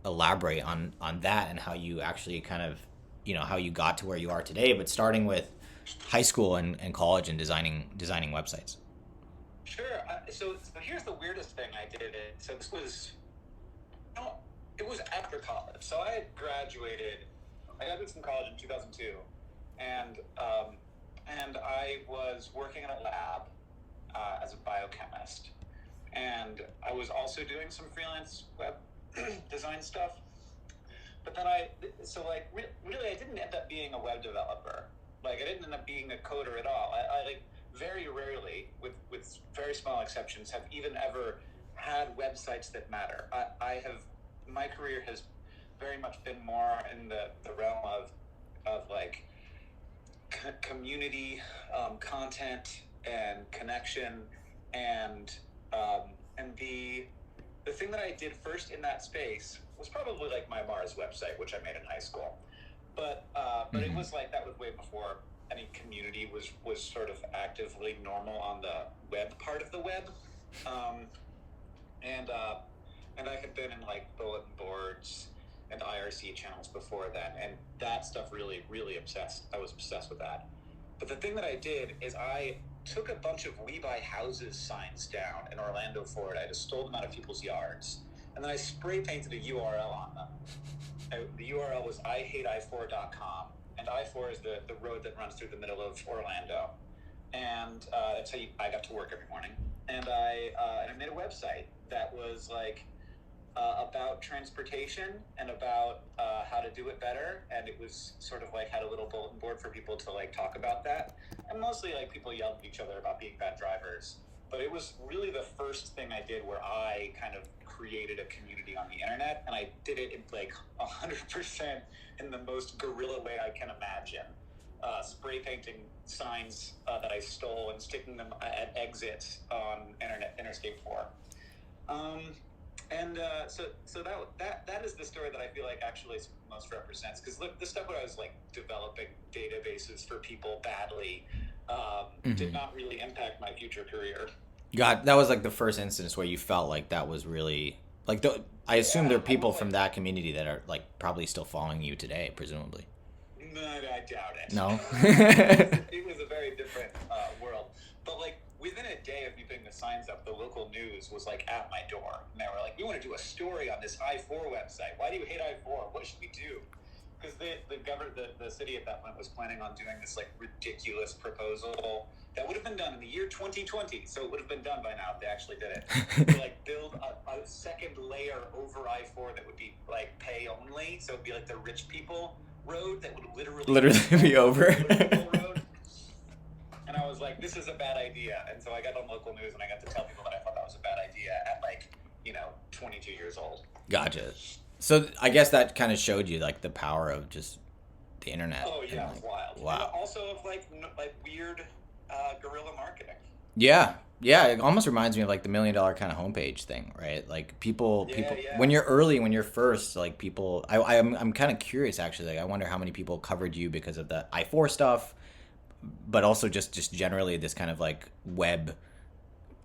elaborate on that and how you actually kind of, how you got to where you are today, but starting with high school and college and designing websites. Sure. So here's the weirdest thing I did. So this was, no, it was after college. So I had graduated. I graduated from college in 2002, and I was working in a lab as a biochemist, and I was also doing some freelance web design stuff. But then really, I didn't end up being a web developer. Like, I didn't end up being a coder at all. I like very rarely, with very small exceptions, have even ever had websites that matter. My career has very much been more in the realm of like community, content and connection, and the thing that I did first in that space was probably like my Mars website, which I made in high school. But it was like, that was way before any community was sort of actively normal on the web part of the web. And I had been in like bulletin boards and IRC channels before that, and that stuff really, really I was obsessed with that. But the thing that I did is I took a bunch of We Buy Houses signs down in Orlando, Florida. I just stole them out of people's yards, and then I spray painted a URL on them. The URL was ihatei4.com, and I-4 is the road that runs through the middle of Orlando, and that's how I got to work every morning. And I made a website that was like about transportation and about how to do it better, and it was sort of like had a little bulletin board for people to like talk about that, and mostly like people yelled at each other about being bad drivers. But it was really the first thing I did where I kind of created a community on the internet, and I did it in like 100% in the most guerrilla way I can imagine. Spray painting signs that I stole and sticking them at exits on Interstate 4. So that is the story that I feel like actually most represents, because look, the stuff where I was like developing databases for people badly did not really impact my future career. God, that was like the first instance where you felt like that was really like I assume there are people from that community that are like probably still following you today, presumably. No, I doubt it. No. It was a very different world. But like within a day of me putting the signs up, the local news was like at my door, and they were like, "We want to do a story on this I-4 website. Why do you hate I-4? What should we do?" Because the city at that point was planning on doing this like ridiculous proposal that would have been done in the year 2020, so it would have been done by now if they actually did it. To like build a second layer over I-4 that would be like pay only, so it'd be like the rich people road that would literally be over. Road. And I was like, this is a bad idea. And so I got on local news and I got to tell people that I thought that was a bad idea at like 22 years old. Gotcha. So I guess that kind of showed you like the power of just the internet. Oh yeah, like, wild. Wow. And also of like weird guerrilla marketing. Yeah. It almost reminds me of like the $1 Million kind of homepage thing, right? Like people, when you're first, like people, I'm kind of curious actually. Like I wonder how many people covered you because of the I-4 stuff, but also just generally this kind of like web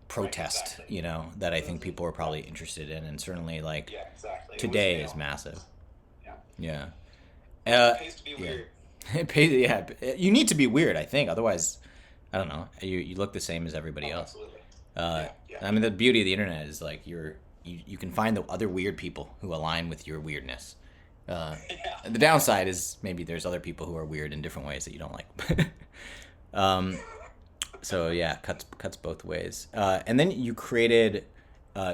protest, right, exactly. That I think people were probably interested in, and certainly like exactly. today is massive. Yeah. It pays to be weird. It pays, yeah. You need to be weird, I think. Otherwise, I don't know. You look the same as everybody else. Absolutely. I mean, the beauty of the internet is like you can find the other weird people who align with your weirdness. The downside is maybe there's other people who are weird in different ways that you don't like. So yeah, cuts both ways. And then you created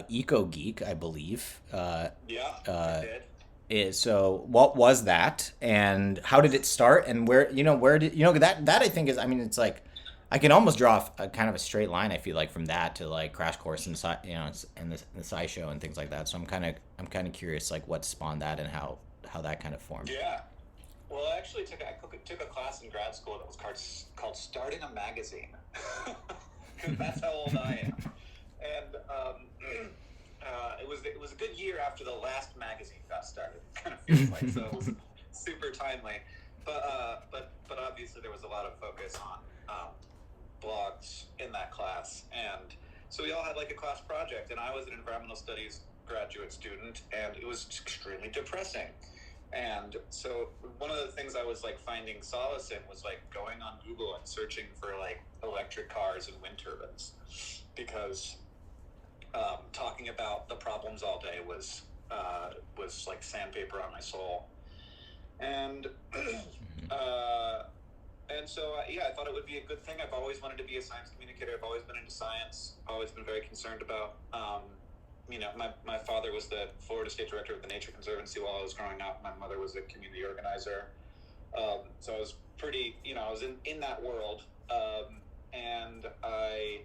Eco Geek, I believe. I did. So what was that, and how did it start, and where did that I think is, I mean, it's like I can almost draw a kind of a straight line, I feel like, from that to like Crash Course and and the SciShow and things like that. So I'm kind of curious like what spawned that and how that kind of formed. Yeah. Well, I actually took a class in grad school that was called Starting a Magazine, because that's how old I am. And it was a good year after the last magazine got started. It kind of feels like, so it was super timely. But obviously there was a lot of focus on blogs in that class, and so we all had like a class project, and I was an environmental studies graduate student, and it was extremely depressing. And so one of the things I was like finding solace in was like going on Google and searching for like electric cars and wind turbines, because talking about the problems all day was like sandpaper on my soul. And and so yeah, I thought it would be a good thing. I've always wanted to be a science communicator. I've always been into science. Always been very concerned about. My father was the Florida State Director of the Nature Conservancy while I was growing up. My mother was a community organizer. So I was pretty, I was in that world. And I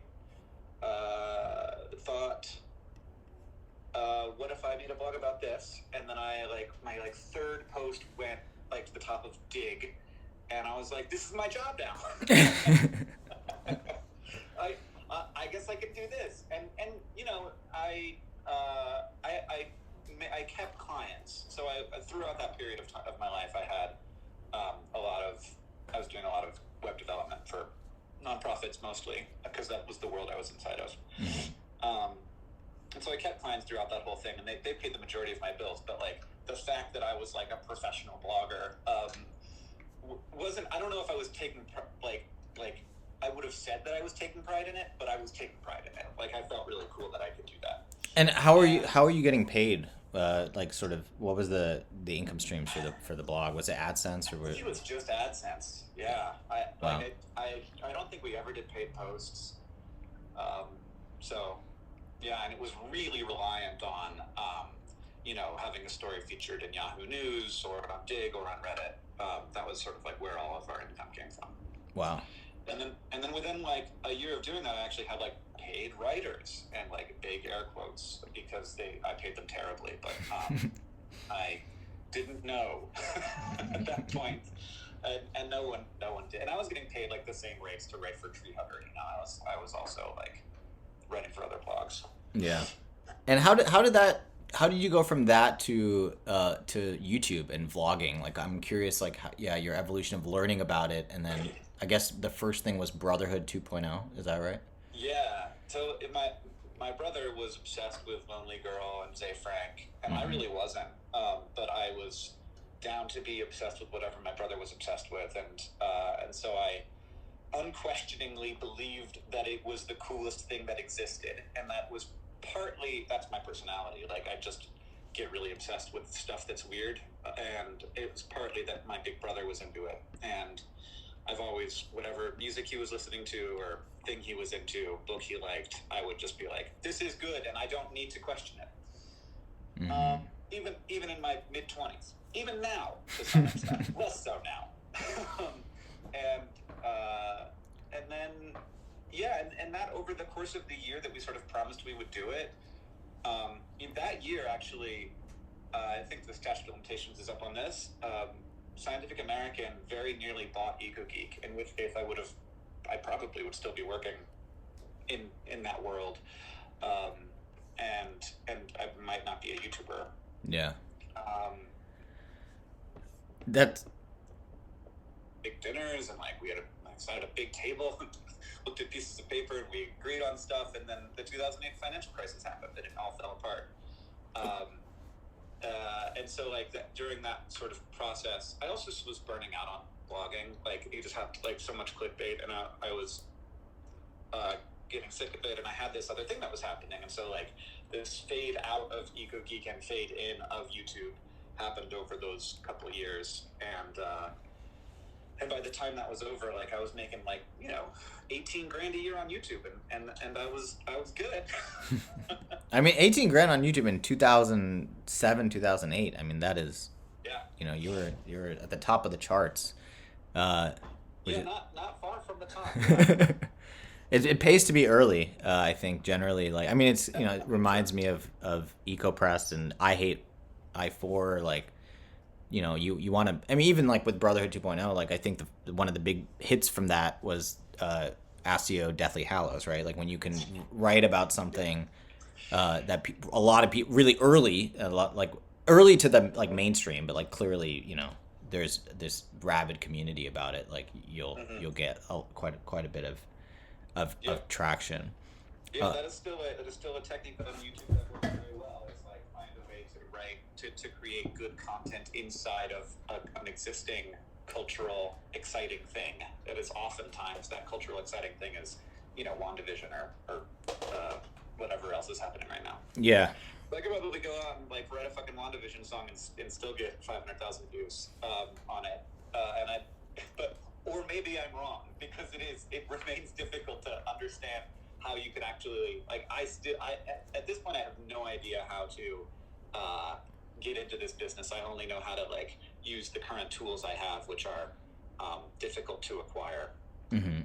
thought, what if I made a blog about this? And then my third post went like to the top of Dig, and I was like, this is my job now. I guess I can do this. And I kept clients. So I throughout that period of my life, I had I was doing a lot of web development for nonprofits mostly, because that was the world I was inside of. And so I kept clients throughout that whole thing, and they paid the majority of my bills. But like the fact that I was like a professional blogger wasn't. I don't know if I was taking like I would have said that I was taking pride in it, but I was taking pride in it. Like I felt really cool that I could do that. And how are you getting paid? Like sort of what was the income streams for the blog? Was it AdSense or was it was just AdSense? Yeah. Wow. I don't think we ever did paid posts. So yeah, and it was really reliant on having a story featured in Yahoo News or on Dig or on Reddit. That was sort of like where all of our income came from. Wow. And then within like a year of doing that, I actually had like paid writers, and like big air quotes, because I paid them terribly, but I didn't know at that point, and no one did. And I was getting paid like the same rates to write for Tree Hugger. I was also like writing for other blogs. Yeah. And how did you go from that to YouTube and vlogging? Like I'm curious, like your evolution of learning about it, and then I guess the first thing was Brotherhood 2.0. Is that right? Yeah. So my brother was obsessed with Lonely Girl and Zay Frank, and I really wasn't. But I was down to be obsessed with whatever my brother was obsessed with, and so I unquestioningly believed that it was the coolest thing that existed, and that's my personality. Like I just get really obsessed with stuff that's weird, and it was partly that my big brother was into it, and I've always, whatever music he was listening to or thing he was into, book he liked, I would just be like, this is good, and I don't need to question it. Mm-hmm. Even in my mid-20s, even now to some extent, less so now. And then and that over the course of the year that we sort of promised we would do it, in that year actually, I think the statute of limitations is up on this. Scientific American very nearly bought EcoGeek, in which case I probably would still be working in that world, and I might not be a YouTuber. Yeah. That's big dinners, and like we had sat at a big table, looked at pieces of paper, and we agreed on stuff, and then the 2008 financial crisis happened, and it all fell apart. And so like during that sort of process, I also was burning out on blogging. Like you just have like so much clickbait, and I was getting sick of it, and I had this other thing that was happening, and so like this fade out of EcoGeek and fade in of YouTube happened over those couple of years, and by the time that was over, like I was making like 18 grand a year on YouTube, and I was good. I mean, 18 grand on YouTube in 2007, 2008. I mean, that is, you were at the top of the charts. Not far from the top. It pays to be early. I think generally, like, I mean, it's it reminds me of EcoPress and I Hate I4. Like, you want to. I mean, even like with Brotherhood 2.0, like I think one of the big hits from that was ASIO Deathly Hallows, right? Like when you can write about something that a lot of people really early, early to the like mainstream, but like clearly, there's this rabid community about it. Like you'll get quite a bit of traction. Yeah, that is still a technique on YouTube that works very well. It's like right? To create good content inside of an existing cultural exciting thing. That is oftentimes that cultural exciting thing is, WandaVision or whatever else is happening right now. Yeah. I could probably go out and like write a fucking WandaVision song and still get 500,000 views on it. Or maybe I'm wrong, because it remains difficult to understand how you could actually, like, at this point I have no idea how to get into this business. I only know how to like use the current tools I have, which are difficult to acquire. Hmm.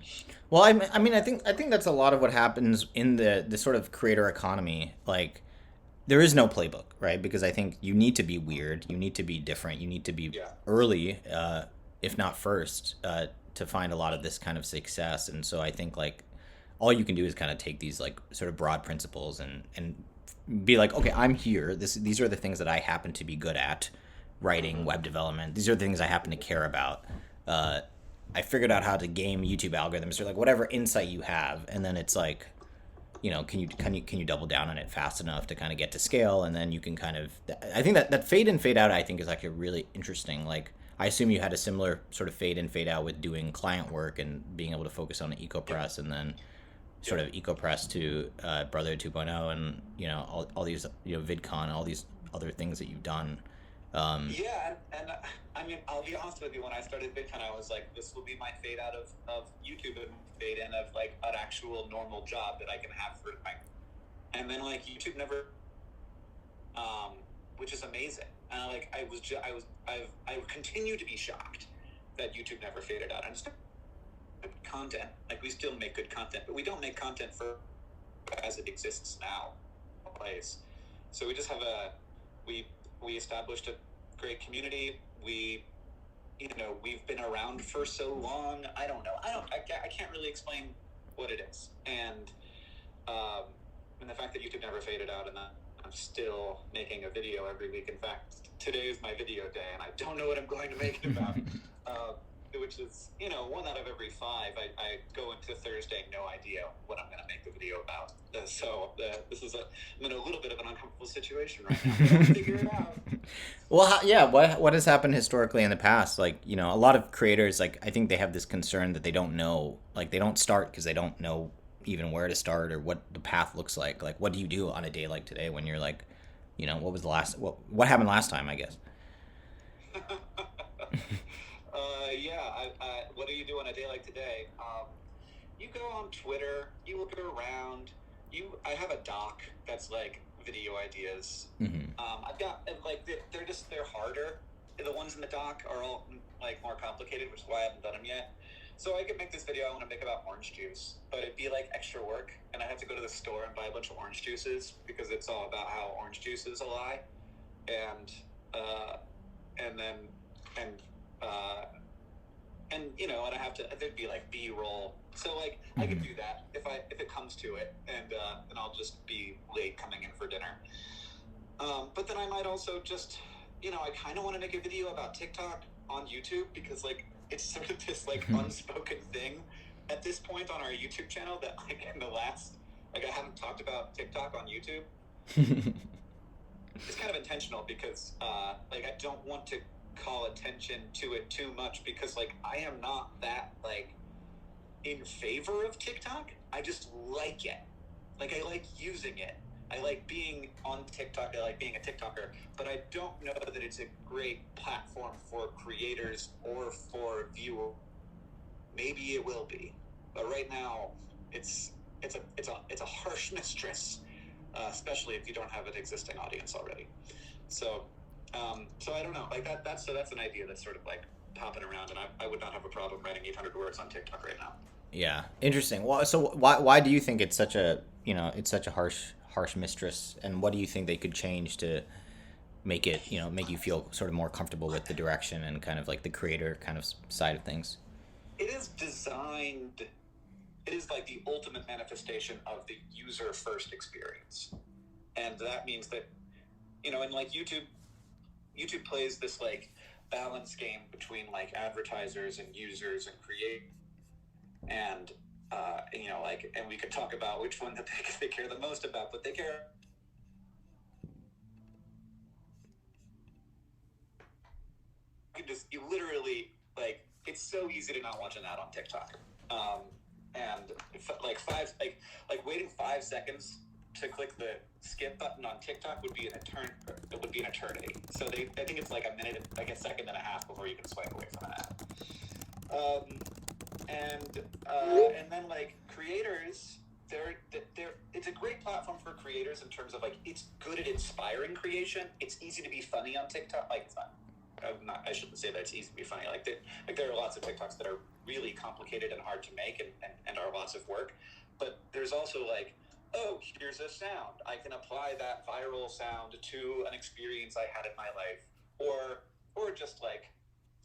Well, I mean, I think that's a lot of what happens in the sort of creator economy. Like, there is no playbook, right? Because I think you need to be weird, you need to be different, you need to be Yeah. early, if not first, to find a lot of this kind of success. And so I think like all you can do is kind of take these like sort of broad principles and be like, okay, I'm here. These are the things that I happen to be good at, writing, web development. These are the things I happen to care about. Uh, I figured out how to game YouTube algorithms or like whatever insight you have, and then it's like, can you double down on it fast enough to kind of get to scale, and then you can kind of. I think that fade in fade out I think is actually really interesting. Like, I assume you had a similar sort of fade in fade out with doing client work and being able to focus on the EcoPress, and then sort of EcoPress to Brother 2.0, and all these VidCon, all these other things that you've done. Yeah, and I mean, I'll be honest with you. When I started VidCon, I was like, this will be my fade out of YouTube and fade in of like an actual normal job that I can have for my. And then like YouTube never, which is amazing. And I continue to be shocked that YouTube never faded out. And just content, like we still make good content, but we don't make content for as it exists now. Place. So we just have we established a great community. We've been around for so long. I don't know. I can't really explain what it is. And the fact that YouTube never faded out, and that I'm still making a video every week. In fact, today is my video day, and I don't know what I'm going to make it about. Which is, 1 out of every 5. I go into Thursday no idea what I'm going to make the video about. I'm in a little bit of an uncomfortable situation right now. But I'll figure it out. Well, yeah. What has happened historically in the past? Like, a lot of creators, like, I think they have this concern that they don't know, like, they don't start because they don't know even where to start or what the path looks like. Like, what do you do on a day like today when you're like, what was the last, what happened last time, I guess? What do you do on a day like today? You go on Twitter, you look around. I have a doc that's like video ideas. Mm-hmm. I've got like they're harder. The ones in the doc are all like more complicated, which is why I haven't done them yet. So I could make this video I want to make about orange juice, but it'd be like extra work, and I have to go to the store and buy a bunch of orange juices because it's all about how orange juice is a lie, and then and and I have to. There'd be like B-roll. So like I could do that if it comes to it, and I'll just be late coming in for dinner. But then I might also just, I kind of want to make a video about TikTok on YouTube because like it's sort of this like unspoken thing at this point on our YouTube channel that like in the last I haven't talked about TikTok on YouTube. It's kind of intentional because like I don't want to call attention to it too much because like I am not that like in favor of TikTok. I just like it. Like I like using it. I like being on TikTok. I like being a TikToker, but I don't know that it's a great platform for creators or for viewers. Maybe it will be, but right now it's a harsh mistress, especially if you don't have an existing audience already. So I don't know. Like that's an idea that's sort of like popping around, and I would not have a problem writing 800 words on TikTok right now. Yeah, interesting. Well, so why do you think it's such a harsh mistress, and what do you think they could change to make it make you feel sort of more comfortable with the direction and kind of like the creator kind of side of things? It is designed. It is like the ultimate manifestation of the user first experience, and that means that and like YouTube plays this like balance game between like advertisers and users and create and and we could talk about which one that they care the most about, but they care you literally, like, it's so easy to not watch an ad on TikTok. And like waiting 5 seconds to click the skip button on TikTok would be an eternity. So I think it's like a second and a half before you can swipe away from an ad. And then like creators, it's a great platform for creators in terms of like it's good at inspiring creation. It's easy to be funny on TikTok. Like it's not, I shouldn't say that it's easy to be funny. Like there are lots of TikToks that are really complicated and hard to make and are lots of work. But there's also like, oh, here's a sound. I can apply that viral sound to an experience I had in my life, or just like,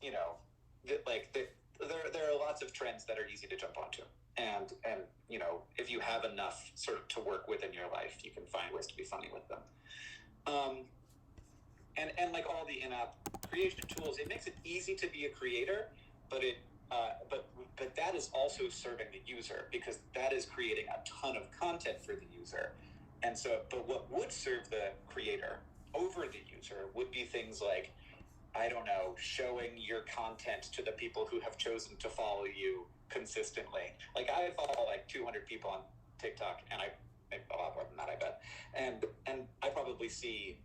you know, there are lots of trends that are easy to jump onto, and you know, if you have enough sort of to work with in your life, you can find ways to be funny with them. And like all the in-app creation tools, it makes it easy to be a creator, but but that is also serving the user, because that is creating a ton of content for the user. And so, but what would serve the creator over the user would be things like, I don't know, showing your content to the people who have chosen to follow you consistently. Like I follow like 200 people on TikTok, and I make a lot more than that, I bet. And I probably see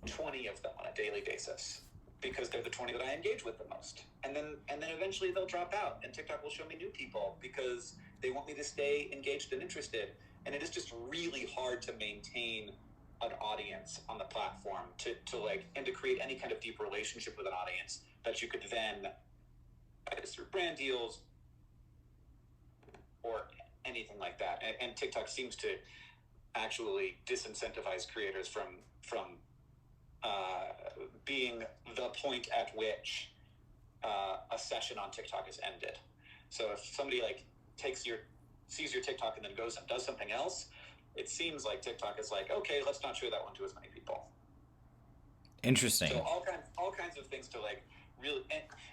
20 of them on a daily basis, because they're the 20 that I engage with the most. And then eventually they'll drop out, and TikTok will show me new people because they want me to stay engaged and interested. And it is just really hard to maintain an audience on the platform to create any kind of deep relationship with an audience that you could then either through brand deals or anything like that. And TikTok seems to actually disincentivize creators from being the point at which a session on TikTok is ended. So if somebody like sees your TikTok and then goes and does something else, it seems like TikTok is like, okay, let's not show that one to as many people. Interesting. So all kinds of things to like really,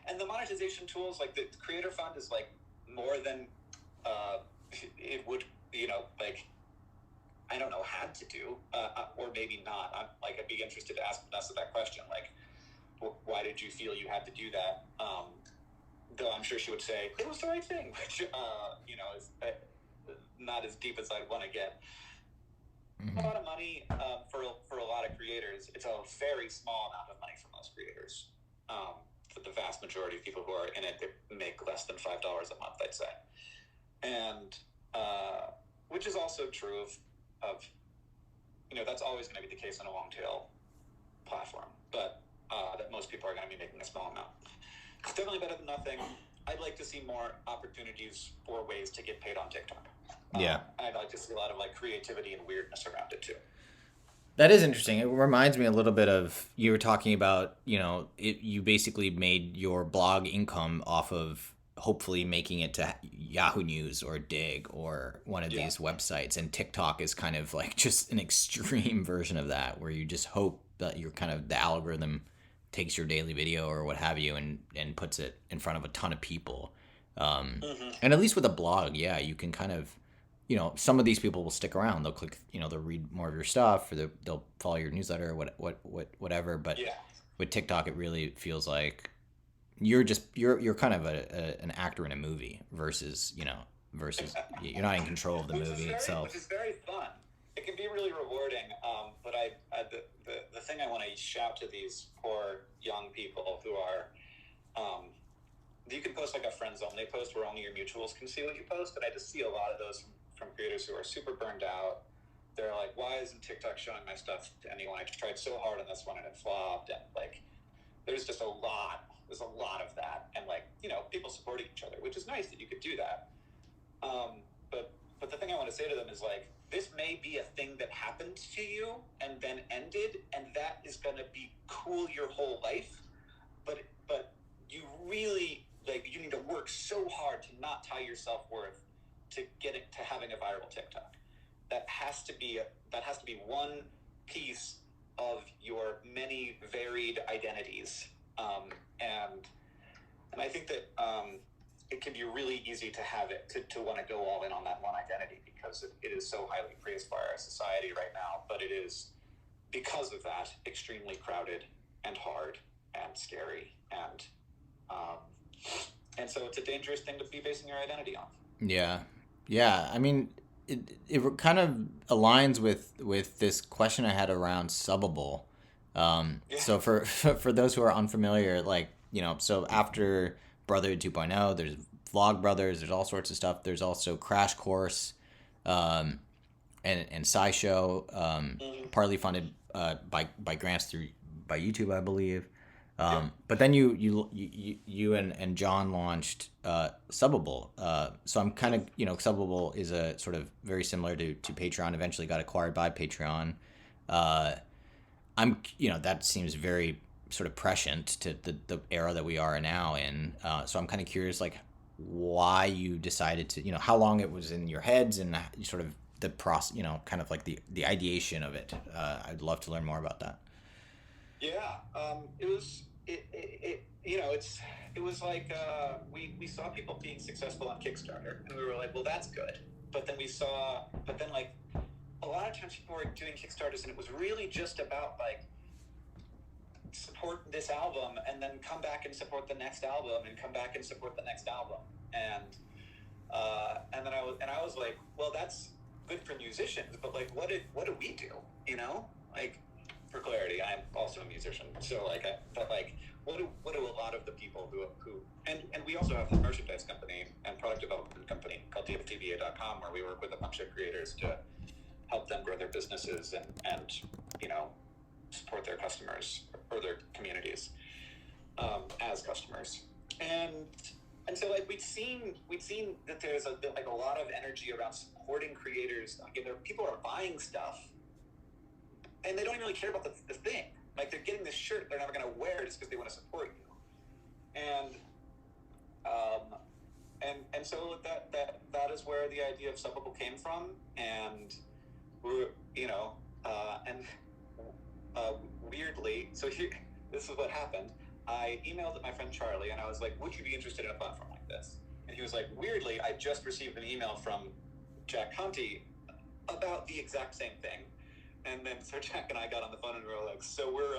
and the monetization tools, like the Creator Fund is like more than it would, you know, like, I don't know, had to do, or maybe not. I'd be interested to ask Vanessa that question. Like, why did you feel you had to do that? Though I'm sure she would say it was the right thing, which, you know, is not as deep as I'd want to get. Mm-hmm. A lot of money for a lot of creators. It's a very small amount of money for most creators. For the vast majority of people who are in it, they make less than $5 a month, I'd say. And which is also true of you know, that's always going to be the case on a long tail platform, but that most people are going to be making a small amount. It's definitely better than nothing. I'd like to see more opportunities for ways to get paid on TikTok. Yeah. I'd like to see a lot of like creativity and weirdness around it too. That is interesting. It reminds me a little bit of, you were talking about, you know, you basically made your blog income off of hopefully making it to Yahoo News or Dig or one of these websites. And TikTok is kind of like just an extreme version of that, where you just hope that you're kind of, the algorithm takes your daily video or what have you and puts it in front of a ton of people. And at least with a blog, yeah, you can kind of, you know, some of these people will stick around. They'll click, you know, they'll read more of your stuff, or they'll follow your newsletter, or whatever. But with TikTok, it really feels like you're kind of an actor in a movie versus you're not in control of the movie itself. Which is very fun. It can be really rewarding. But the thing I want to shout to these poor young people who are, you can post like a friend zone. They post where only your mutuals can see what you post, and I just see a lot of those from creators who are super burned out. They're like, why isn't TikTok showing my stuff to anyone? I tried so hard on this one and it flopped. And like, there's a lot of that. And like, you know, people supporting each other, which is nice that you could do that. But the thing I want to say to them is like, this may be a thing that happened to you and then ended, and that is going to be cool your whole life. But you really, like, you need to work so hard to not tie your self-worth to get it to having a viral TikTok. That has to be one piece of your many varied identities, and I think that it can be really easy to have it to want to go all in on that one identity, because it is so highly praised by our society right now. But it is, because of that, extremely crowded and hard and scary, and it's a dangerous thing to be basing your identity on. Yeah. Yeah. I mean, it kind of aligns with this question I had around subbable. Yeah. So for those who are unfamiliar, like, so after Brotherhood 2.0, there's Vlog Brothers, there's all sorts of stuff. There's also Crash Course, um, and SciShow, Mm-hmm. partly funded by grants through by YouTube, I believe. Yep. But then you and John launched Subbable. So I'm kind of, Subbable is a sort of very similar to Patreon. Eventually got acquired by Patreon. Uh, that seems very sort of prescient to the era that we are now in. So I'm kind of curious, like, why you decided to, how long it was in your heads and sort of the process, kind of like the ideation of it. I'd love to learn more about that. Yeah, it was it was like we saw people being successful on Kickstarter, and we were like, well, that's good. But then like a lot of times people were doing Kickstarters, and it was really just about like support this album, and then come back and support the next album, and come back and support the next album, and then I was like, well, that's good for musicians, but like, what do we do? Like, for clarity, I'm also a musician, so like, what do a lot of the people who and we also have a merchandise company and product development company called tftba.com, where we work with a bunch of creators to help them grow their businesses and support their customers or their communities as customers. And so like we'd seen that there's a lot of energy around supporting creators. Like, people are buying stuff and they don't even really care about the thing. Like, they're getting this shirt they're never going to wear just because they want to support you. And so that is where the idea of Subbable came from. And we're weirdly, so here, this is what happened. I emailed my friend Charlie, and I was like, would you be interested in a platform like this? And he was like, weirdly, I just received an email from Jack Conte about the exact same thing. And then so Jack and I got on the phone, and we were like, so we're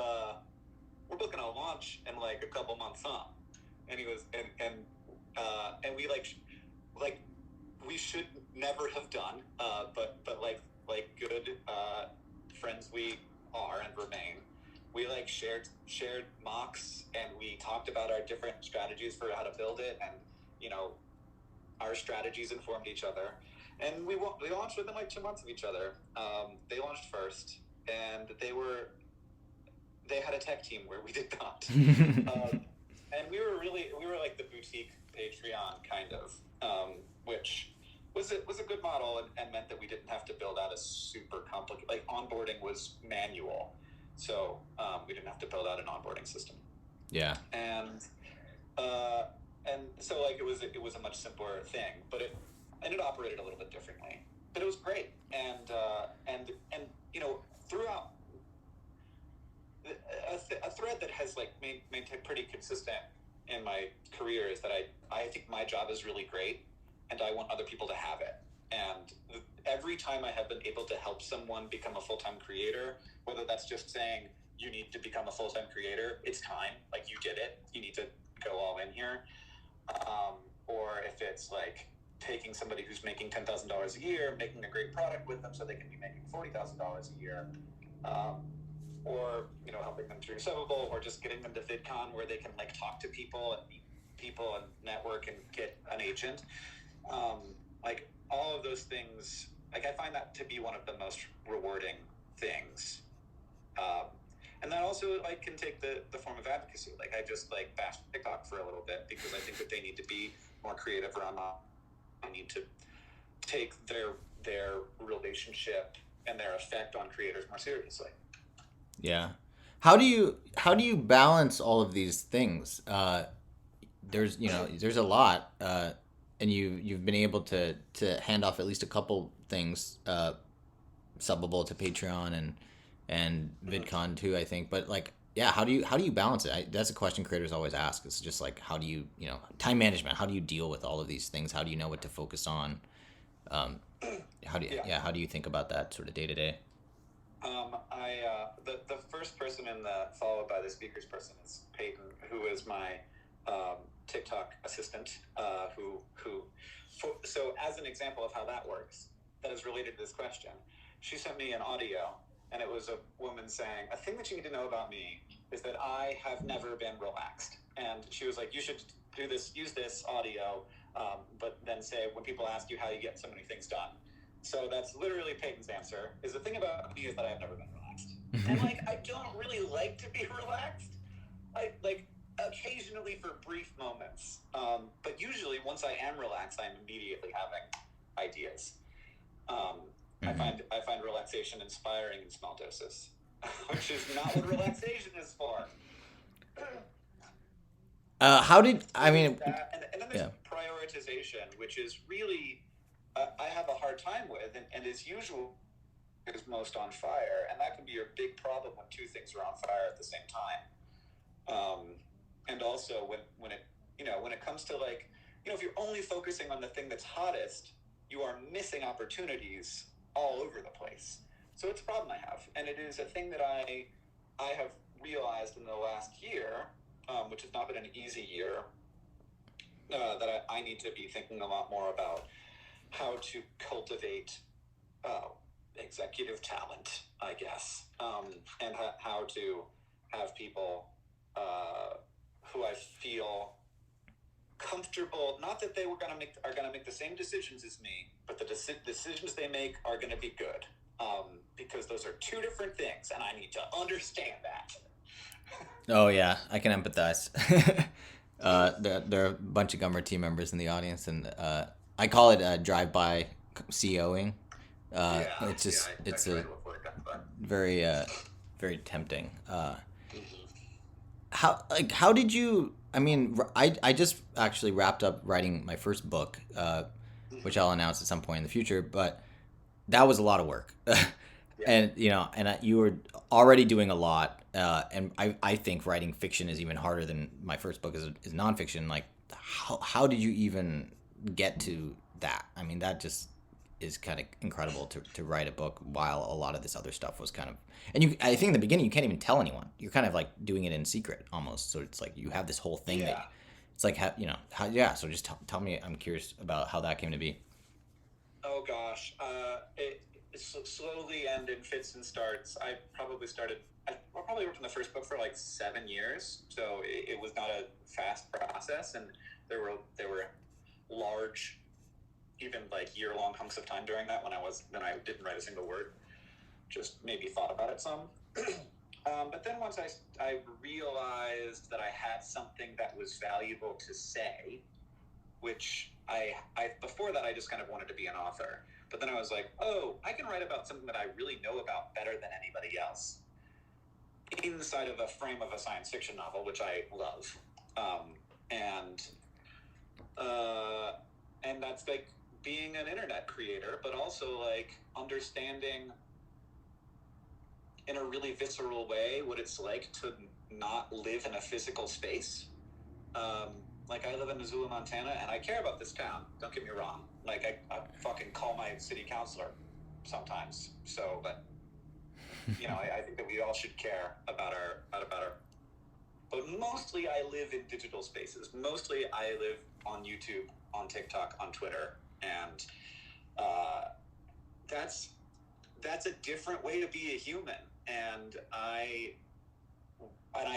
looking to launch in like a couple months, huh? And he was, and we like we should never have done, but like good friends we are and remain. We like shared mocks, and we talked about our different strategies for how to build it, and our strategies informed each other, and we launched within like 2 months of each other. They launched first, and they had a tech team where we did not. And we were like the boutique Patreon kind of, which was a good model, and meant that we didn't have to build out a super complicated, like, onboarding was manual, so we didn't have to build out an onboarding system. Yeah. And so like it was a much simpler thing, but it operated a little bit differently, but it was great. And throughout a thread that has like maintained pretty consistent in my career is that I think my job is really great, and I want other people to have it. And every time I have been able to help someone become a full-time creator, whether that's just saying you need to become a full-time creator, it's time, like, you did it, you need to go all in here, or if it's like taking somebody who's making $10,000 a year, making a great product with them so they can be making $40,000 a year, or helping them through Subbable, or just getting them to VidCon where they can like talk to people and meet people and network and get an agent. Like, all of those things, like, I find that to be one of the most rewarding things. And that also like can take the form of advocacy. Like, I just like bash TikTok for a little bit because I think that they need to be more creative around that. I need to take their relationship and their effect on creators more seriously. Yeah. How do you balance all of these things? There's a lot, and you've been able to hand off at least a couple things, Subbable to Patreon and VidCon too, I think. But like, yeah, how do you balance it? That's a question creators always ask. It's just like, how do you time management? How do you deal with all of these things? How do you know what to focus on? How do you think about that sort of day to day? The first person in the followed by the speakers person is Peyton, who is my TikTok assistant so as an example of how that works, that is related to this question, she sent me an audio, and it was a woman saying, a thing that you need to know about me is that I have never been relaxed. And she was like, you should do this, use this audio, but then say, when people ask you how you get so many things done. So that's literally Peyton's answer, is the thing about me is that I have never been relaxed. And like, I don't really like to be relaxed. I like occasionally for brief moments, but usually once I am relaxed, I'm immediately having ideas. I find relaxation inspiring in small doses, which is not what relaxation is for. How did I mean? And then there's prioritization, which is really I have a hard time with, and is usual is most on fire, and that can be your big problem when two things are on fire at the same time. And also when it comes to like, if you're only focusing on the thing that's hottest, you are missing opportunities all over the place. So it's a problem I have, and it is a thing that I have realized in the last year, which has not been an easy year, that I need to be thinking a lot more about how to cultivate executive talent, I guess, and how to have people who I feel comfortable. Not that they are going to make the same decisions as me, but the decisions they make are going to be good, because those are two different things, and I need to understand that. Oh yeah, I can empathize. There are a bunch of Gummer team members in the audience, and I call it drive-by CEOing. It's a very very tempting. How did you? I mean, I just actually wrapped up writing my first book, which I'll announce at some point in the future. But that was a lot of work, and you were already doing a lot. And I think writing fiction is even harder than my first book is nonfiction. Like, how did you even get to that? I mean, that just is kind of incredible to write a book while a lot of this other stuff was kind of, and I think in the beginning you can't even tell anyone. You're kind of like doing it in secret almost. So it's like you have this whole thing that it's like so just tell me. I'm curious about how that came to be. Oh gosh, it slowly and in fits and starts. I probably worked on the first book for like 7 years, so it was not a fast process, and there were large, even like year-long hunks of time during that when I didn't write a single word, just maybe thought about it some. But then once I realized that I had something that was valuable to say, which I before that I just kind of wanted to be an author. But then I was like, oh, I can write about something that I really know about better than anybody else inside of a frame of a science fiction novel, which I love. And that's like being an internet creator, but also like understanding in a really visceral way what it's like to not live in a physical space. Like, I live in Missoula, Montana, and I care about this town. Don't get me wrong. Like, I fucking call my city councilor sometimes. So, but I think that we all should care about our. But mostly, I live in digital spaces. Mostly, I live on YouTube, on TikTok, on Twitter, and that's a different way to be a human. And I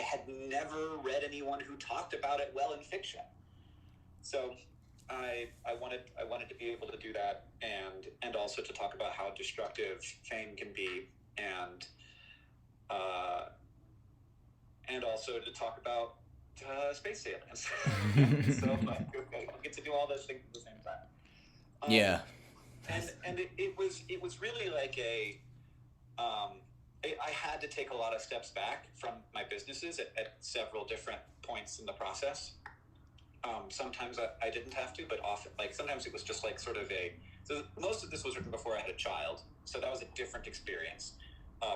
had never read anyone who talked about it well in fiction. So I wanted to be able to do that, and also to talk about how destructive fame can be, and also to talk about space aliens. So I'll get to do all those things at the same time. Yeah. And it was really like I had to take a lot of steps back from my businesses at several different points in the process. Sometimes I didn't have to, but often, like, sometimes it was just like sort of so most of this was written before I had a child, so that was a different experience.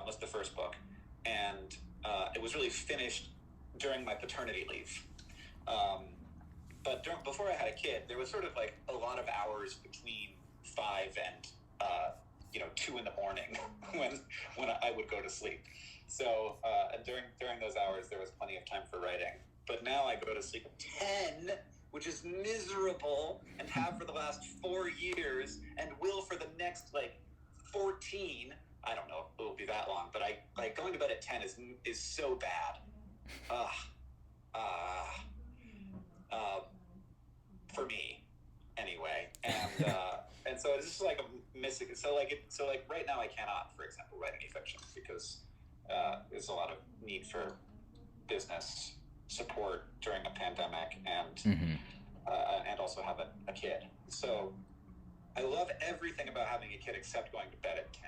Was the first book, and it was really finished during my paternity leave. But before I had a kid, there was sort of like a lot of hours between 5 and 2 in the morning when I would go to sleep. So and during those hours, there was plenty of time for writing. but now I go to sleep at 10, which is miserable, and have for the last 4 years, and will for the next like 14. I don't know if it'll be that long, but I like going to bed at 10 is so bad. Uh, for me, anyway, and so it's just like a missing. So like right now I cannot, for example, write any fiction because there's a lot of need for business support during a pandemic, and also have a kid. So I love everything about having a kid except going to bed at 10.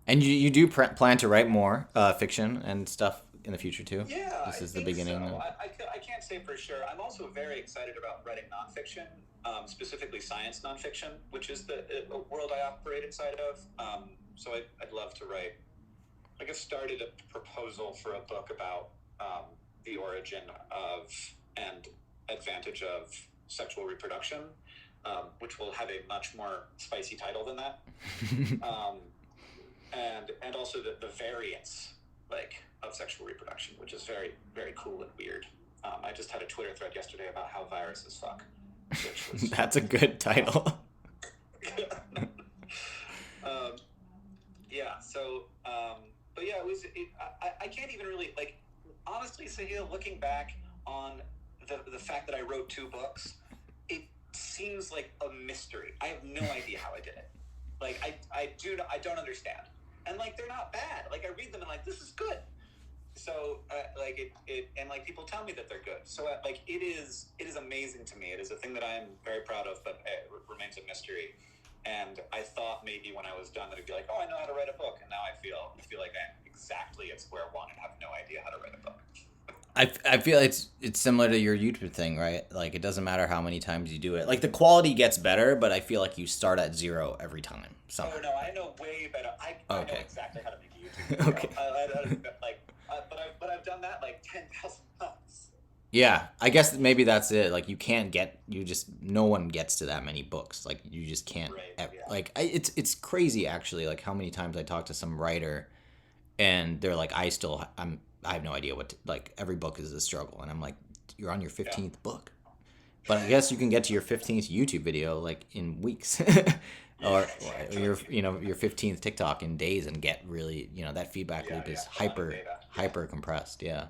And you do plan to write more fiction and stuff in the future too? Yeah, This I is the think beginning. so. I can't say for sure. I'm also very excited about writing nonfiction, specifically science nonfiction, which is the world I operate inside of. So I'd love to write. Like I've started a proposal for a book about the origin of and advantage of sexual reproduction, which will have a much more spicy title than that. And also the variants like of sexual reproduction, which is very, very cool and weird. I just had a Twitter thread yesterday about how viruses fuck, which was That's a good title. Yeah. So, but yeah, I can't even really like honestly, Sahil, looking back on the fact that I wrote 2 books, it seems like a mystery. I have no idea how I did it. Like I don't understand. And like they're not bad. Like I read them and like this is good. So like it and like people tell me that they're good. So like it is amazing to me. It is a thing that I am very proud of, but it remains a mystery. And I thought maybe when I was done that it'd be like, oh, I know how to write a book. And now I feel like I'm exactly at square one and have no idea how to write a book. I feel it's similar to your YouTube thing, right? Like it doesn't matter how many times you do it. Like the quality gets better, but I feel like you start at 0 every time. Oh no, I know way better. I know exactly how to make a YouTube video. Okay. But I've done that like 10,000 times. Yeah, I guess maybe that's it. Like no one gets to that many books. Like you just can't. Right, yeah. Like it's crazy actually. Like how many times I talk to some writer, and they're like, I have no idea like every book is a struggle, and I'm like, you're on your 15th book, but I guess you can get to your 15th YouTube video like in weeks, or your 15th TikTok in days, and get really that feedback loop is hyper compressed. Yeah.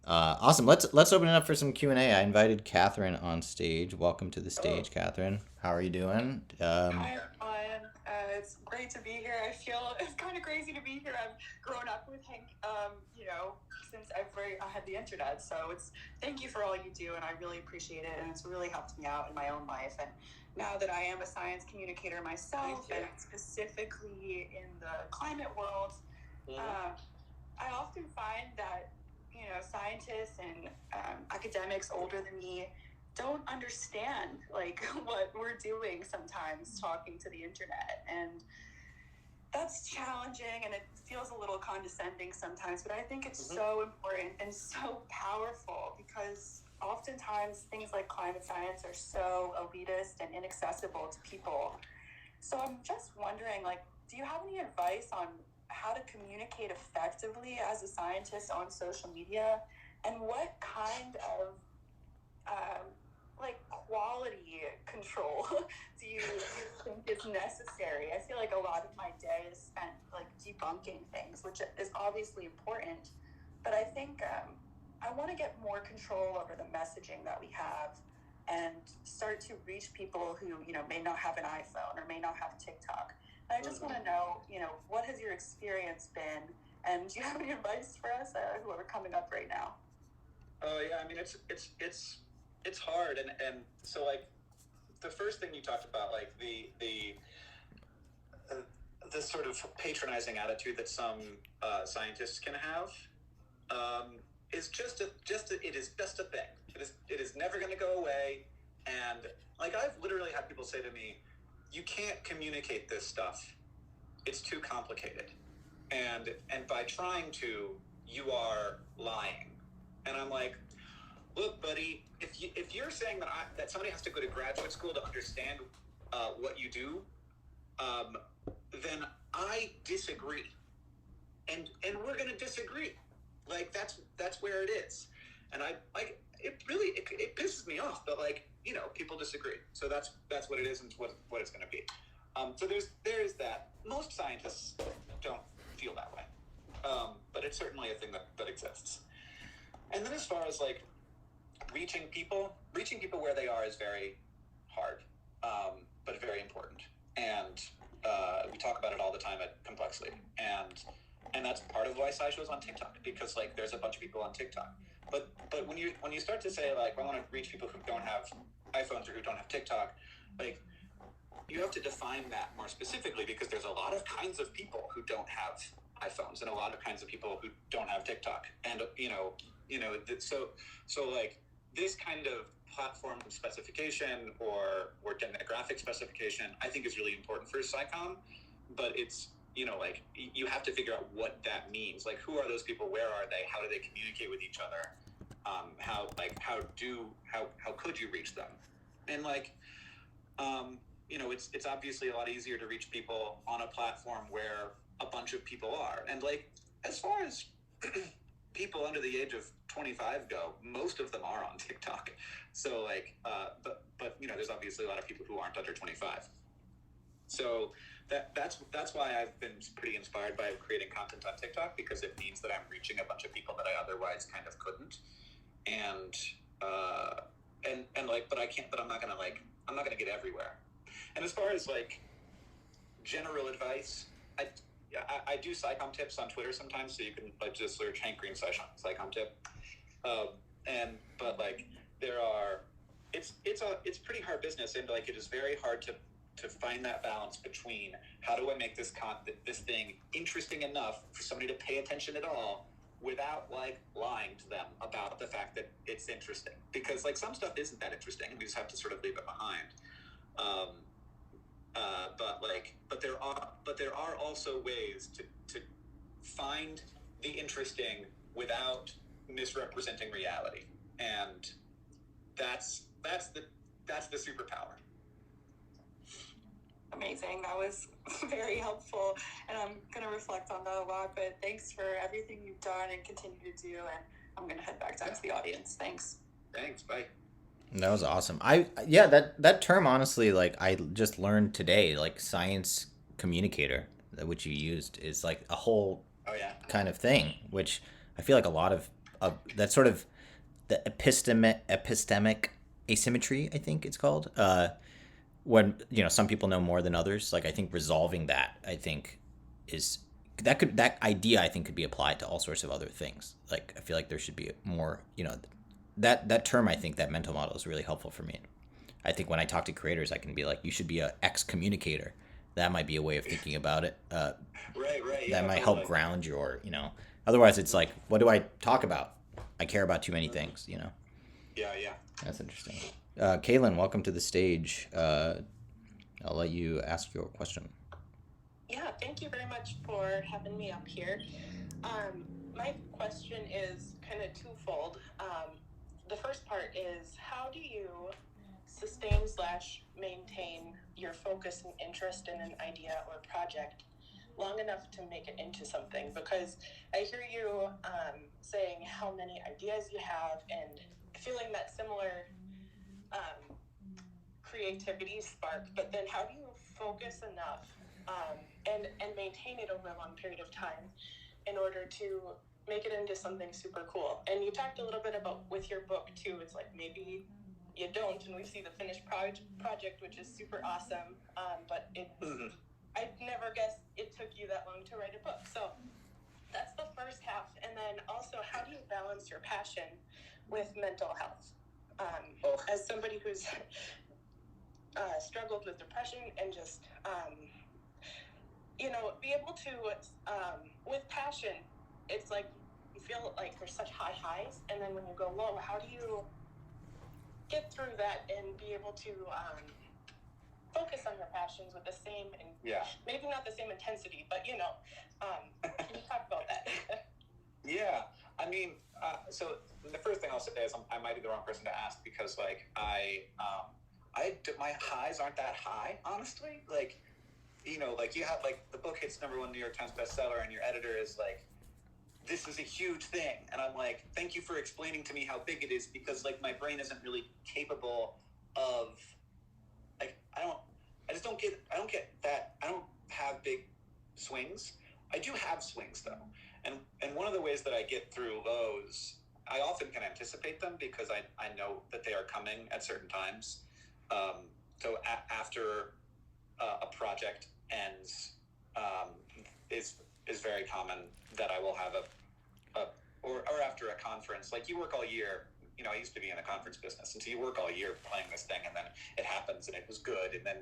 Awesome. Let's open it up for some Q&A. I invited Catherine on stage. Welcome to the stage, Catherine. How are you doing? Hi, everyone. It's great to be here. I feel it's kind of crazy to be here. I've grown up with Hank, since I had the internet. So thank you for all you do, and I really appreciate it. And it's really helped me out in my own life. And now that I am a science communicator myself, and specifically in the climate world, I often find that scientists and academics older than me don't understand like what we're doing sometimes talking to the internet, and that's challenging and it feels a little condescending sometimes, but I think it's so important and so powerful because oftentimes things like climate science are so elitist and inaccessible to people. So I'm just wondering, like, do you have any advice on how to communicate effectively as a scientist on social media, and what kind of quality control do you think is necessary? I feel like a lot of my day is spent like debunking things, which is obviously important, but I think I want to get more control over the messaging that we have and start to reach people who may not have an iPhone or may not have TikTok. And I just want to know, what has your experience been, and do you have any advice for us who are coming up right now? Oh yeah, I mean it's hard, and so like the first thing you talked about, like the sort of patronizing attitude that some scientists can have, is it is just a thing. It is never going to go away, and like I've literally had people say to me, you can't communicate this stuff. It's too complicated. And by trying to, you are lying. And I'm like, look, buddy, if you're saying that somebody has to go to graduate school to understand what you do, then I disagree. And we're going to disagree. Like that's where it is. And I like it pisses me off, but like, people disagree. So that's what it is and what it's going to be. So there's that. Most scientists don't feel that way, but it's certainly a thing that exists. And then as far as like reaching people where they are is very hard, but very important. And we talk about it all the time at Complexly, and that's part of why SciShow's on TikTok, because like there's a bunch of people on TikTok. But when you start to say like, I want to reach people who don't have iPhones or who don't have TikTok, like you have to define that more specifically, because there's a lot of kinds of people who don't have iPhones and a lot of kinds of people who don't have TikTok, and so like this kind of platform specification or demographic specification, I think, is really important for SciComm, but it's like you have to figure out what that means. Like, who are those people? Where are they? How do they communicate with each other? How could you reach them? And like, it's obviously a lot easier to reach people on a platform where a bunch of people are. And like, as far as people under the age of 25 go, most of them are on TikTok. So like, but there's obviously a lot of people who aren't under 25. So that's why I've been pretty inspired by creating content on TikTok, because it means that I'm reaching a bunch of people that I otherwise kind of couldn't. And like, but I'm not gonna get everywhere. And as far as like general advice, I do SciComm tips on Twitter sometimes, so you can like just search Hank Green SciComm tip. But like it's pretty hard business, and like it is very hard to find that balance between how do I make this thing interesting enough for somebody to pay attention at all, without like lying to them about the fact that it's interesting, because like some stuff isn't that interesting and we just have to sort of leave it behind. But there are also ways to find the interesting without misrepresenting reality, and that's the superpower. Amazing. That was very helpful, and I'm going to reflect on that a lot, but thanks for everything you've done and continue to do, and I'm going to head back down to the audience. Thanks. Bye. That was awesome. That term, honestly, like I just learned today, like science communicator, which you used, is like a whole kind of thing, which I feel like a lot of that sort of the epistemic asymmetry, I think it's called, when some people know more than others. Like I think resolving that, I think, is that idea, I think, could be applied to all sorts of other things. Like I feel like there should be more, that term, I think that mental model is really helpful for me. I think when I talk to creators, I can be like, you should be a ex communicator. That might be a way of thinking about it. Right. That might help ground your, otherwise it's like, what do I talk about? I care about too many things, Yeah. That's interesting. Kaylin, welcome to the stage. I'll let you ask your question. Yeah, thank you very much for having me up here. My question is kind of twofold. The first part is, how do you sustain/maintain your focus and interest in an idea or project long enough to make it into something? Because I hear you saying how many ideas you have and feeling that similar creativity spark, but then how do you focus enough and maintain it over a long period of time in order to make it into something super cool? And you talked a little bit about with your book too, it's like maybe you don't, and we see the finished project, which is super awesome, but I never guessed it took you that long to write a book. So that's the first half. And then also, how do you balance your passion with mental health? As somebody who's struggled with depression and just be able to with passion, it's like you feel like there's such high highs, and then when you go low, how do you get through that and be able to focus on your passions with the same, and maybe not the same intensity, but can you talk about that? Yeah, I mean, so the first thing I'll say is I might be the wrong person to ask, because like my highs aren't that high, honestly. Like, like you have like the book hits #1 New York Times bestseller, and your editor is like, this is a huge thing. And I'm like, thank you for explaining to me how big it is, because like my brain isn't really capable of, like, I don't get that. I don't have big swings. I do have swings though. And one of the ways that I get through those, I often can anticipate them because I know that they are coming at certain times. So after a project ends, is very common that I will have or after a conference, like you work all year. You know, I used to be in the conference business, and so you work all year playing this thing, and then it happens, and it was good, and then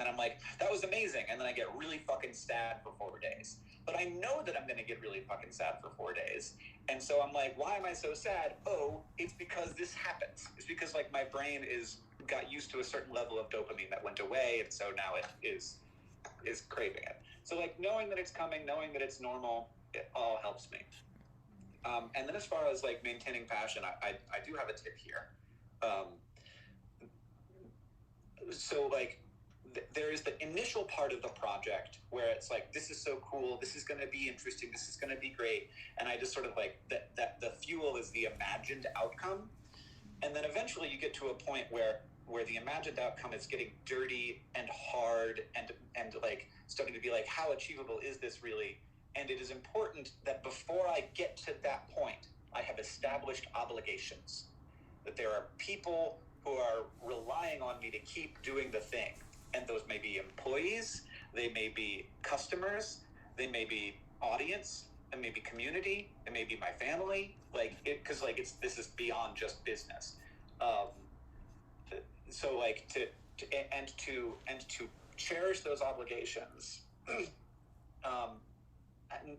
I'm like, that was amazing, and then I get really fucking sad for 4 days. But I know that I'm gonna get really fucking sad for 4 days, and so I'm like, why am I so sad? Oh, it's because this happens. It's because like my brain got used to a certain level of dopamine that went away, and so now it is craving it. So like knowing that it's coming, knowing that it's normal, it all helps me. And then as far as like maintaining passion, I do have a tip here. So like there is the initial part of the project where it's like, this is so cool, this is going to be interesting, this is going to be great, and I just sort of like that the fuel is the imagined outcome. And then eventually you get to a point where the imagined outcome is getting dirty and hard and like starting to be like, how achievable is this really? And it is important that before I get to that point, I have established obligations, that there are people who are relying on me to keep doing the thing. And those may be employees, they may be customers, they may be audience, it may be community, it may be my family, because this is beyond just business. So like to cherish those obligations,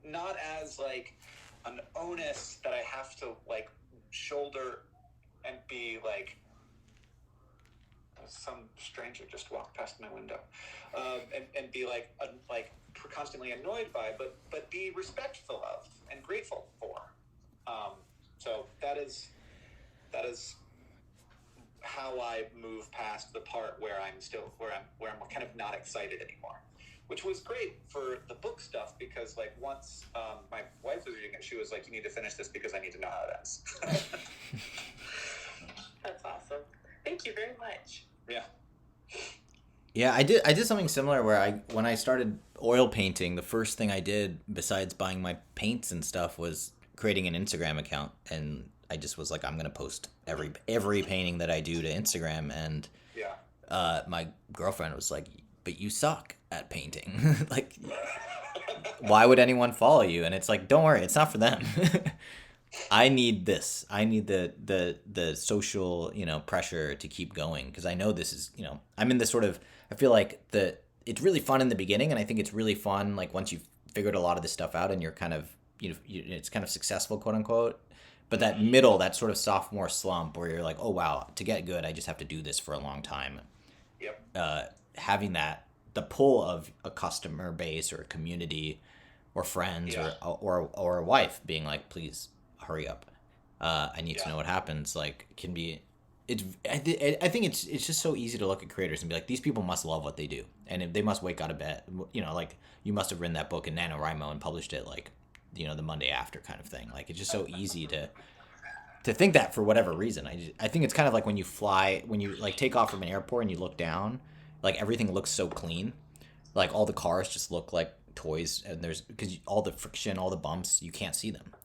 not as like an onus that I have to like shoulder and be like, some stranger just walked past my window, and be like constantly annoyed by, but be respectful of and grateful for. So that is how I move past the part where I'm kind of not excited anymore, which was great for the book stuff, because like once my wife was reading it, she was like, you need to finish this because I need to know how it ends. That's awesome. Thank you very much. Yeah. Yeah, I did something similar where when I started oil painting, the first thing I did besides buying my paints and stuff was creating an Instagram account, and I just was like, I'm gonna post every painting that I do to Instagram, and yeah. My girlfriend was like, but you suck at painting. Like, why would anyone follow you? And it's like, don't worry, it's not for them. I need this. I need the social, pressure to keep going, because I know this is, I'm in this sort of, I feel like it's really fun in the beginning, and I think it's really fun like once you've figured a lot of this stuff out and you're kind of, it's kind of successful, quote unquote. But that middle, that sort of sophomore slump where you're like, oh wow, to get good, I just have to do this for a long time. Yep. Having the pull of a customer base or a community or friends, Yeah. or a wife being like, please hurry up. I need to know what happens. Like, can be, I think it's just so easy to look at creators and be like, these people must love what they do, and they must wake out of bed. Like you must have written that book in NaNoWriMo and published it like, the Monday after kind of thing. Like, it's just so easy to think that for whatever reason. I think it's kind of like when you like take off from an airport and you look down, like everything looks so clean, like all the cars just look like toys, and because all the friction, all the bumps, you can't see them,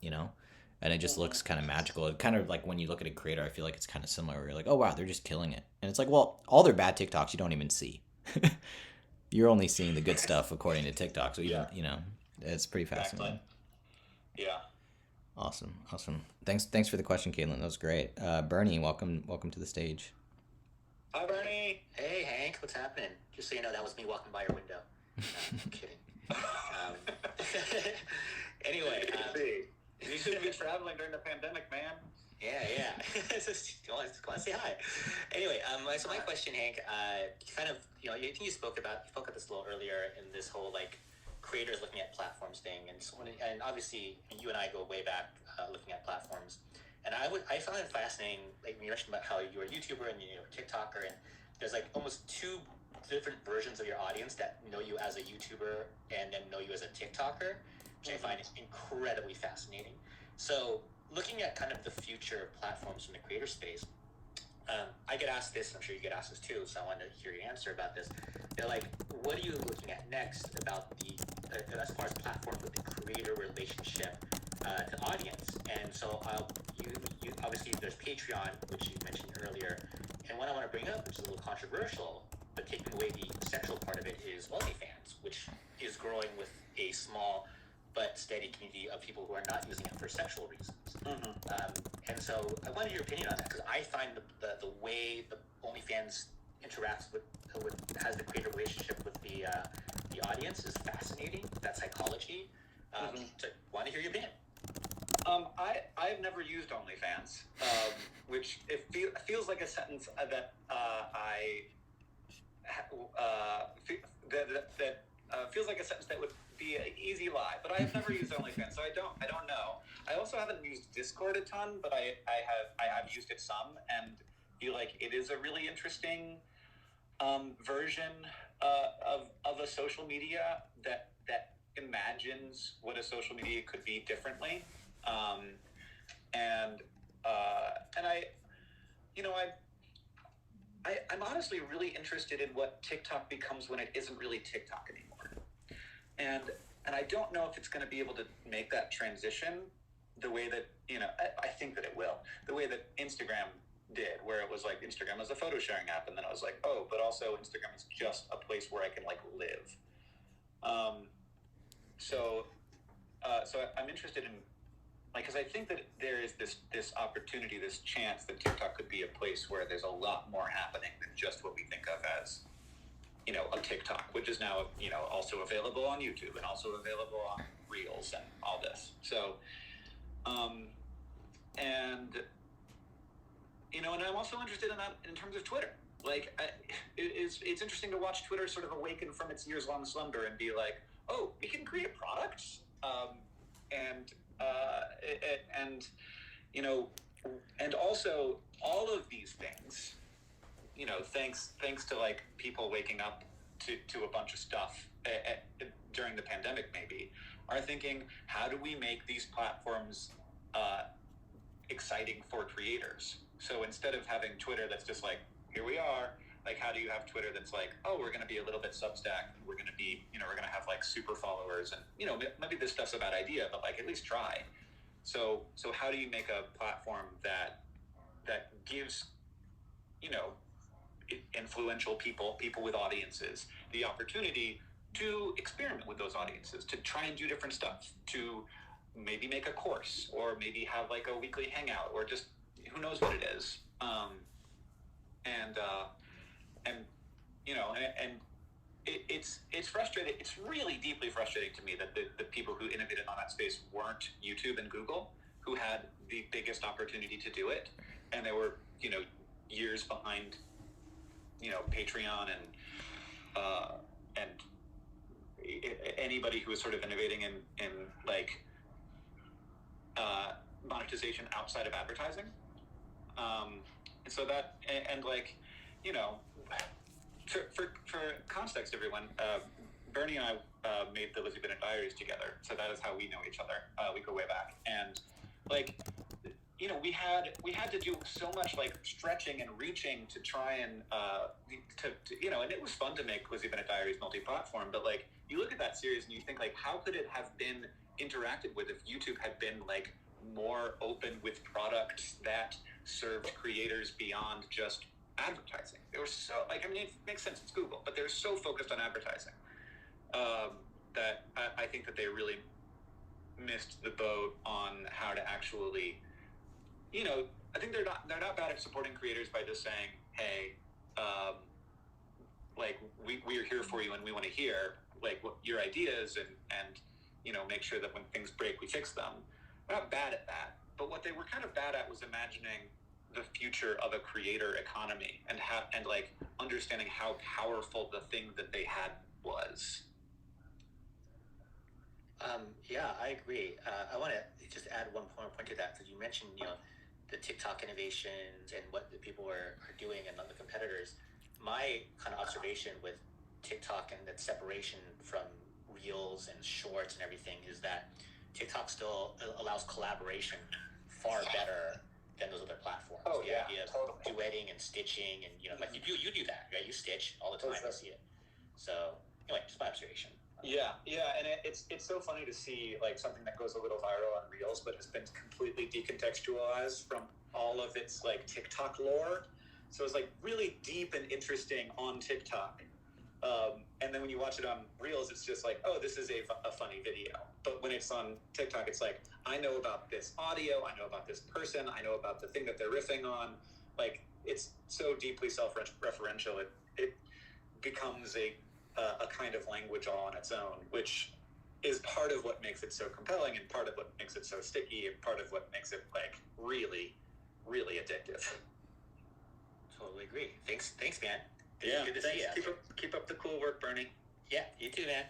and it just looks kind of magical. It kind of like when you look at a creator, I feel like it's kind of similar where you're like, oh wow, they're just killing it, and it's like, well, all their bad TikToks you don't even see. You're only seeing the good stuff according to TikTok, so it's pretty fascinating. Exactly. Yeah. Awesome. Thanks for the question, Caitlin. That was great. Bernie, welcome to the stage. Hi, Bernie. Hey, Hank, what's happening? Just so you know, that was me walking by your window. No, I'm kidding. Anyway, you shouldn't be traveling during the pandemic, man. Yeah. Well, let's say hi. Anyway, so my question, Hank, kind of, I think you spoke about this a little earlier in this whole like creators looking at platforms thing, and obviously you and I go way back looking at platforms, and I found it fascinating, like when you mentioned about how you're a YouTuber and you're a TikToker, and there's like almost two different versions of your audience that know you as a YouTuber and then know you as a TikToker. which I find is incredibly fascinating. So looking at kind of the future of platforms in the creator space, I get asked this, I'm sure you get asked this too, so I want to hear your answer about this. They're like, what are you looking at next about the, as far as platforms with the creator relationship to audience? And so you obviously there's Patreon, which you mentioned earlier, and what I want to bring up, which is a little controversial, but taking away the sexual part of it, is OnlyFans, which is growing with a small but steady community of people who are not using it for sexual reasons. And so I wanted your opinion on that, because I find the way the OnlyFans interacts with has the creator relationship with the audience is fascinating. That psychology. So I want to hear your opinion. I've never used OnlyFans, which feels like a sentence that feels like a sentence that would be an easy lie. But I've never used OnlyFans, so I don't know. I also haven't used Discord a ton, but I have used it some, and feel like it is a really interesting version of a social media that imagines what a social media could be differently. And I'm honestly really interested in what TikTok becomes when it isn't really TikTok anymore. And I don't know if it's going to be able to make that transition the way that, I think that it will. The way that Instagram did, where it was like Instagram was a photo sharing app, and then I was like, oh, but also Instagram is just a place where I can like live. So I'm interested in, like, because I think that there is this opportunity, this chance that TikTok could be a place where there's a lot more happening than just what we think of as, a TikTok, which is now, also available on YouTube and also available on Reels and all this. So, and I'm also interested in that in terms of Twitter. Like, it's interesting to watch Twitter sort of awaken from its years-long slumber and be like, oh, we can create products, and also all of these things, thanks to like people waking up to a bunch of stuff during the pandemic, maybe, are thinking, how do we make these platforms exciting for creators? So instead of having Twitter that's just like, here we are, like, how do you have Twitter that's like, oh, we're going to be a little bit Substack, we're going to be, we're going to have like super followers, and maybe this stuff's a bad idea, but like at least try. So how do you make a platform that gives influential people with audiences, the opportunity to experiment with those audiences, to try and do different stuff, to maybe make a course, or maybe have like a weekly hangout, or just who knows what it is. It's frustrating. It's really deeply frustrating to me that the people who innovated on that space weren't YouTube and Google, who had the biggest opportunity to do it, and they were years behind Patreon and anybody who was sort of innovating in like monetization outside of advertising. And so that, and like, for context, everyone, Bernie and I made the Lizzie Bennett Diaries together, so that is how we know each other. We go way back, and like, we had to do so much like stretching and reaching to try and and it was fun to make Lizzie Bennett Diaries multi-platform, but like, you look at that series and you think, like, how could it have been interacted with if YouTube had been like more open with products that served creators beyond just advertising? They were so, like, I mean, it makes sense, it's Google, but they're so focused on advertising that I think that they really missed the boat on how to actually, I think they're not bad at supporting creators by just saying, hey, like, we are here for you, and we want to hear like what your ideas, and make sure that when things break, we fix them. They're not bad at that, but what they were kind of bad at was imagining the future of a creator economy, and like understanding how powerful the thing that they had was. Yeah, I agree. I want to just add one more point to that, because you mentioned, the TikTok innovations and what the people are doing and the competitors. My kind of observation with TikTok and that separation from Reels and Shorts and everything is that TikTok still allows collaboration far better than those other platforms. Oh, The yeah, idea of totally. duetting and stitching, and like you do that, right? You stitch all the time. sure. I see it. So anyway, just my observation. Yeah, and it's so funny to see like something that goes a little viral on Reels, but has been completely decontextualized from all of its like TikTok lore. So it's like really deep and interesting on TikTok, and then when you watch it on Reels, it's just like, oh, this is a funny video. But when it's on TikTok, it's like, I know about this audio, I know about this person, I know about the thing that they're riffing on. Like, it's so deeply self-referential. It becomes a kind of language all on its own, which is part of what makes it so compelling, and part of what makes it so sticky, and part of what makes it like really, really addictive. Totally agree. Thanks, man. Yeah, Good to thanks. see you. Keep up the cool work, Bernie. Yeah, you too, man.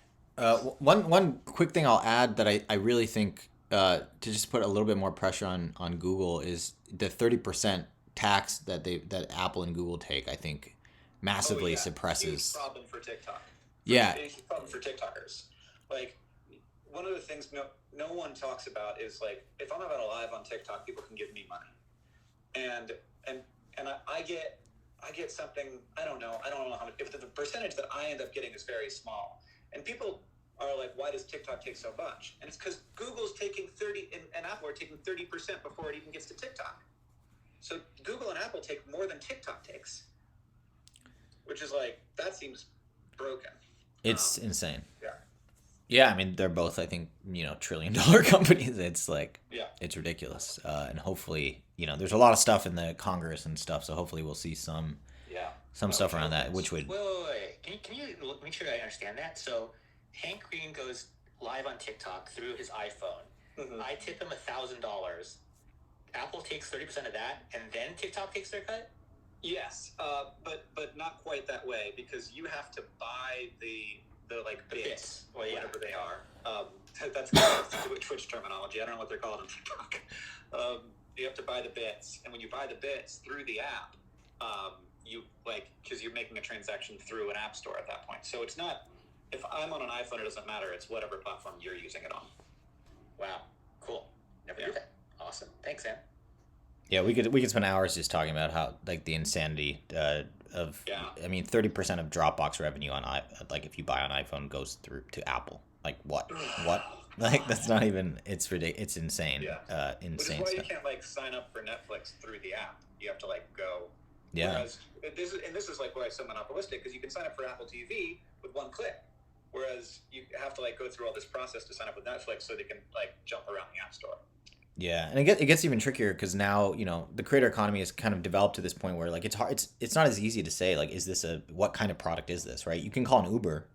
One quick thing I'll add that I really think to just put a little bit more pressure on Google is the 30% tax that Apple and Google take. I think massively suppresses. Huge problem for TikTok. Yeah. A huge problem for TikTokers. Like, one of the things no one talks about is like, if I'm having a live on TikTok, people can give me money, and I get something. I don't know how much. If the percentage that I end up getting is very small, and people are like, why does TikTok take so much? And it's because Google's taking 30 and Apple are taking 30% before it even gets to TikTok. So Google and Apple take more than TikTok takes, which is like, that seems broken. It's insane. Yeah. Yeah, I mean, they're both, I think, $1 trillion companies. It's like, it's ridiculous. And hopefully, there's a lot of stuff in the Congress and stuff, so hopefully we'll see some stuff around that, which would... Wait. Can you make sure I understand that? So Hank Green goes live on TikTok through his iPhone. Mm-hmm. I tip him $1,000. Apple takes 30% of that, and then TikTok takes their cut? Yes, but not quite that way, because you have to buy the like bits, whatever they are. That's Twitch terminology. I don't know what they're called on TikTok. You have to buy the bits, and when you buy the bits through the app, you because you're making a transaction through an app store at that point. So it's not, if I'm on an iPhone, it doesn't matter. It's whatever platform you're using it on. Wow, cool. Never knew that. Awesome. Thanks, Sam. Yeah, we could spend hours just talking about how like the insanity of. I mean, 30% of Dropbox revenue on if you buy on iPhone goes through to Apple. Like what? Like that's not even. It's ridiculous. It's insane. Yeah. Insane. Which is why stuff. you can't sign up for Netflix through the app. You have to go. Yeah. Whereas this is why it's so monopolistic, because you can sign up for Apple TV with one click, whereas you have to go through all this process to sign up with Netflix so they can jump around the App Store. Yeah, and it gets even trickier because now the creator economy has kind of developed to this point where it's hard. It's not as easy to say is this what kind of product is this, right? You can call an Uber,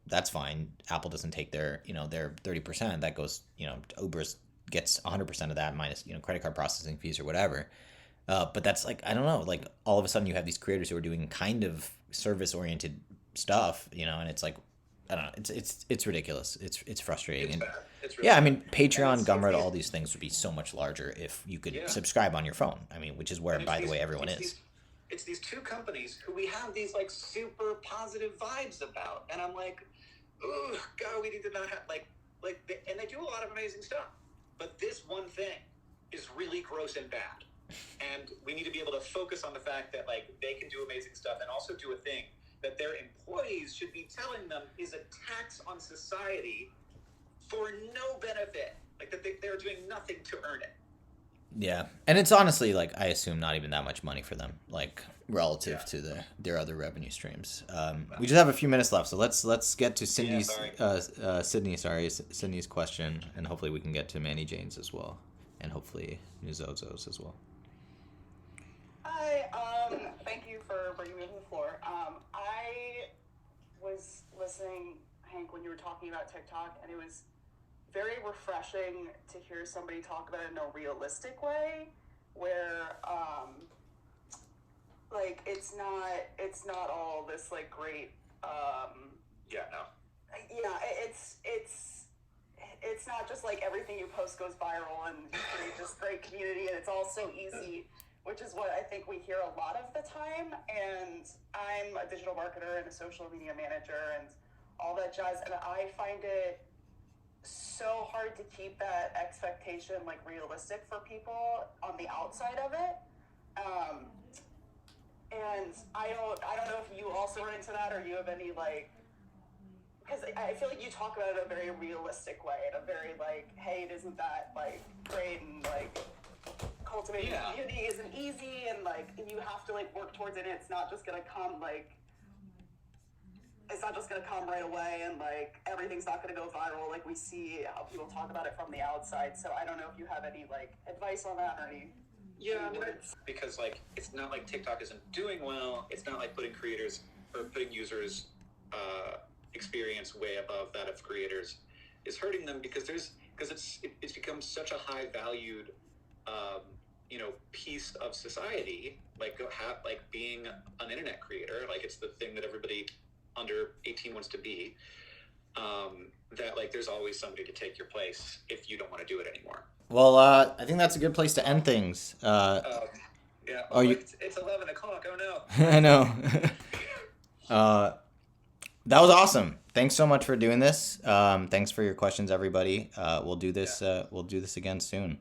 that's fine. Apple doesn't take their their 30%. That goes Uber's gets 100% of that minus credit card processing fees or whatever. But that's I don't know, all of a sudden you have these creators who are doing kind of service oriented stuff, and it's I don't know, it's ridiculous. It's frustrating. It's bad. It's really yeah, I mean, Patreon, so Gumroad, all these things would be so much larger if you could subscribe on your phone. I mean, which is where, by the way, everyone is. It's these two companies who we have these super positive vibes about, and I'm like, oh God, we need to not have and they do a lot of amazing stuff, but this one thing is really gross and bad, and we need to be able to focus on the fact that they can do amazing stuff and also do a thing that their employees should be telling them is a tax on society for no benefit, that they're doing nothing to earn it. Yeah, and it's honestly I assume not even that much money for them, relative to their other revenue streams. We just have a few minutes left, so let's get to Sydney's Sydney's question, and hopefully we can get to Manny Jane's as well, and hopefully Nuzozo's as well. Hi, thank you for bringing me to the floor. I was listening, Hank, when you were talking about TikTok, and it was very refreshing to hear somebody talk about it in a realistic way, where it's not all this great it's not just everything you post goes viral and you create this great community and it's all so easy, which is what I think we hear a lot of the time. And I'm a digital marketer and a social media manager, and all that jazz. And I find it so hard to keep that expectation like realistic for people on the outside of it. And I don't know if you also run into that, or you have any like, because I feel like you talk about it in a very realistic way, in a very like, hey, it isn't that like great, and like cultivating a community isn't easy, and like you have to like work towards it. And it's not just gonna come like, it's not just gonna come right away, and like everything's not gonna go viral. Like we see how people talk about it from the outside. So I don't know if you have any like advice on that, or any. Yeah, I mean, because like it's not like TikTok isn't doing well. It's not like putting creators or putting users' experience way above that of creators is hurting them, because it's become such a high valued piece of society, like being an internet creator. Like it's the thing that everybody under 18 wants to be. That like there's always somebody to take your place if you don't want to do it anymore. Well, I think that's a good place to end things. Yeah. Oh, It's 11 o'clock. Oh no. I know. That was awesome. Thanks so much for doing this. Thanks for your questions, everybody. We'll do this. We'll do this again soon.